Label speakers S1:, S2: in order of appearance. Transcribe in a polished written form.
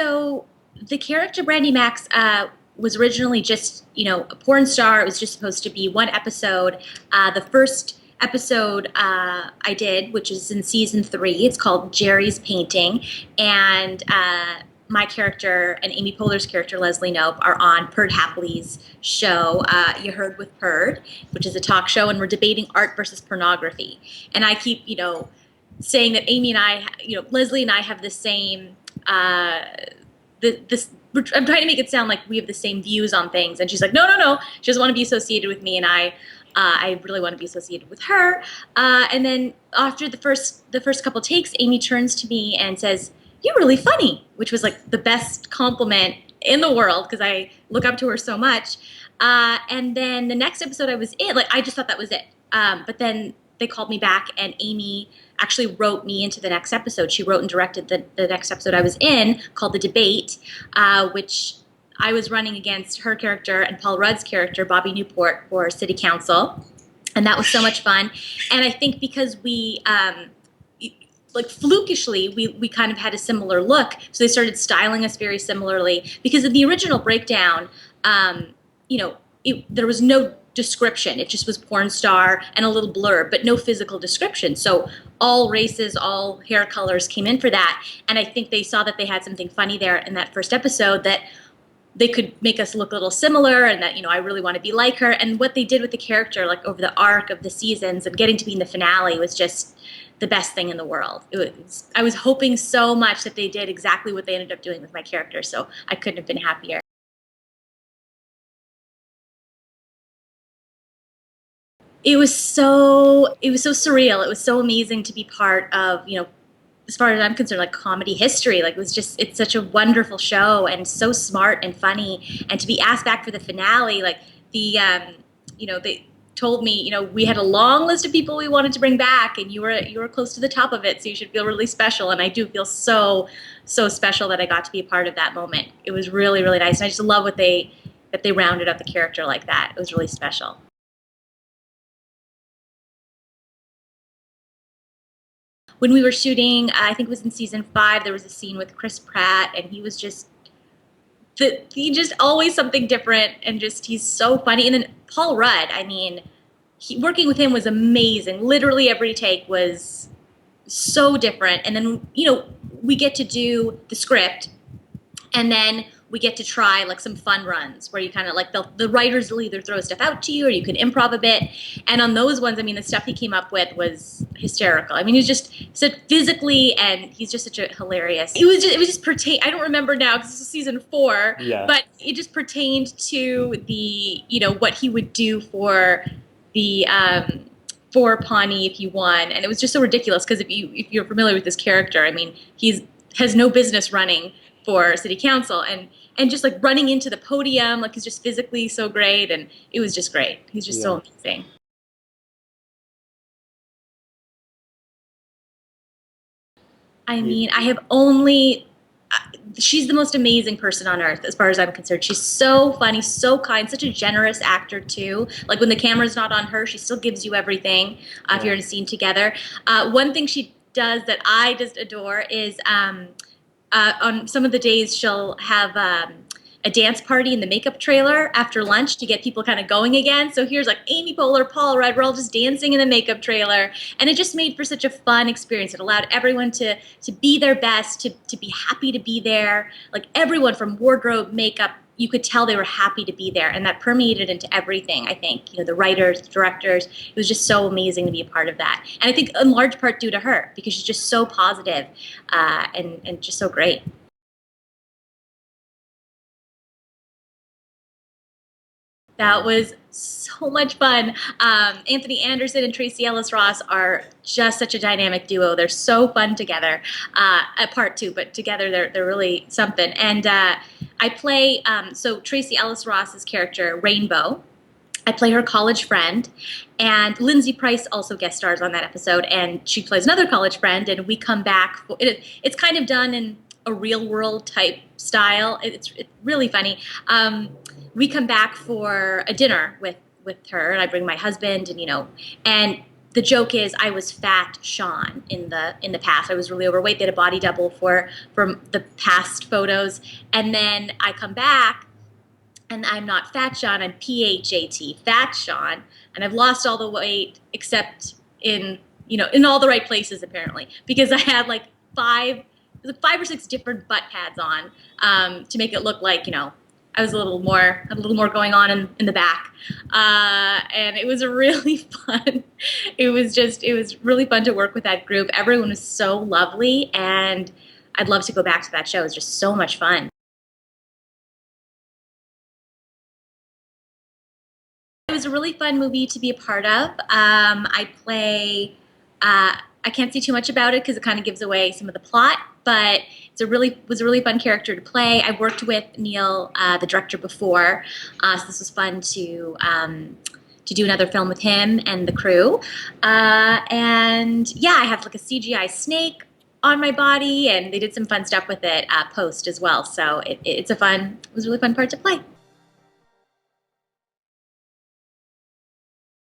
S1: So the character Brandy Max was originally just, a porn star. It was just supposed to be one episode. The first episode I did, which is in season 3, it's called Jerry's Painting. And my character and Amy Poehler's character, Leslie Knope, are on Perd Hapley's show, You Heard with Perd, which is a talk show, and we're debating art versus pornography. And I keep, saying that Amy and I, Leslie and I have the same, I'm trying to make it sound like we have the same views on things. And she's like, no. She doesn't want to be associated with me. And I really want to be associated with her. And then after the first couple takes, Amy turns to me and says, "You're really funny," which was like the best compliment in the world because I look up to her so much. And then the next episode I was in, I just thought that was it. But then they called me back, and Amy actually wrote me into the next episode. She wrote and directed the next episode I was in, called The Debate, which I was running against her character and Paul Rudd's character, Bobby Newport, for city council. And that was so much fun. And I think because we, flukishly, we kind of had a similar look. So they started styling us very similarly. Because in the original breakdown, there was no description. It just was porn star and a little blurb, but no physical description. So all races, all hair colors came in for that. And I think they saw that they had something funny there in that first episode, that they could make us look a little similar, and that, I really want to be like her. And what they did with the character, over the arc of the seasons and getting to be in the finale, was just the best thing in the world. I was hoping so much that they did exactly what they ended up doing with my character. So I couldn't have been happier. It was so surreal. It was so amazing to be part of, as far as I'm concerned, comedy history. It's such a wonderful show and so smart and funny. And to be asked back for the finale, they told me, we had a long list of people we wanted to bring back, and you were close to the top of it, so you should feel really special. And I do feel so special that I got to be a part of that moment. It was really, really nice. And I just love that they rounded up the character like that. It was really special. When we were shooting, I think it was in season 5, there was a scene with Chris Pratt, and he was just always something different, and he's so funny. And then Paul Rudd, working with him was amazing. Literally every take was so different. And then, we get to do the script, and then we get to try some fun runs where you kind of the writers will either throw stuff out to you or you can improv a bit. And on those ones, the stuff he came up with was hysterical. He was just so physically, and he's just such a hilarious. It was just pertain. I don't remember now because this is season 4,
S2: yeah.
S1: But it just pertained to the, what he would do for the, for Pawnee if he won. And it was just so ridiculous because if you're familiar with this character, he has no business running for city council, and just running into the podium, he's just physically so great, and it was just great. He's just so amazing. I have only, she's the most amazing person on earth as far as I'm concerned. She's so funny, so kind, such a generous actor too. When the camera's not on her, she still gives you everything if you're in a scene together. One thing she does that I just adore is on some of the days she'll have a dance party in the makeup trailer after lunch to get people kind of going again. So here's Amy Poehler, Paul Rudd, we're all just dancing in the makeup trailer. And it just made for such a fun experience. It allowed everyone to be their best, to be happy to be there. Everyone from wardrobe, makeup, you could tell they were happy to be there. And that permeated into everything, I think. The writers, the directors, it was just so amazing to be a part of that. And I think in large part due to her, because she's just so positive, and just so great. That was so much fun. Anthony Anderson and Tracy Ellis Ross are just such a dynamic duo. They're so fun together, apart too, but together they're really something. And I play, so Tracy Ellis Ross's character, Rainbow, I play her college friend, and Lindsay Price also guest stars on that episode, and she plays another college friend, and we come back. It's kind of done in a real world type style. It's really funny. We come back for a dinner with her, and I bring my husband, and the joke is I was fat Sean in the past. I was really overweight. They had a body double for the past photos, and then I come back and I'm not fat Sean. I'm PHAT, fat Sean, and I've lost all the weight except in in all the right places apparently, because I had like five or six different butt pads on to make it look like I was had a little more going on in the back. And it was really fun. It was really fun to work with that group. Everyone was so lovely, and I'd love to go back to that show. It was just so much fun. It was a really fun movie to be a part of. I play, I can't say too much about it because it kind of gives away some of the plot, but was a really fun character to play. I worked with Neil, the director, before, so this was fun to do another film with him and the crew. And yeah, I have like a CGI snake on my body, and they did some fun stuff with it post as well. So it was a really fun part to play.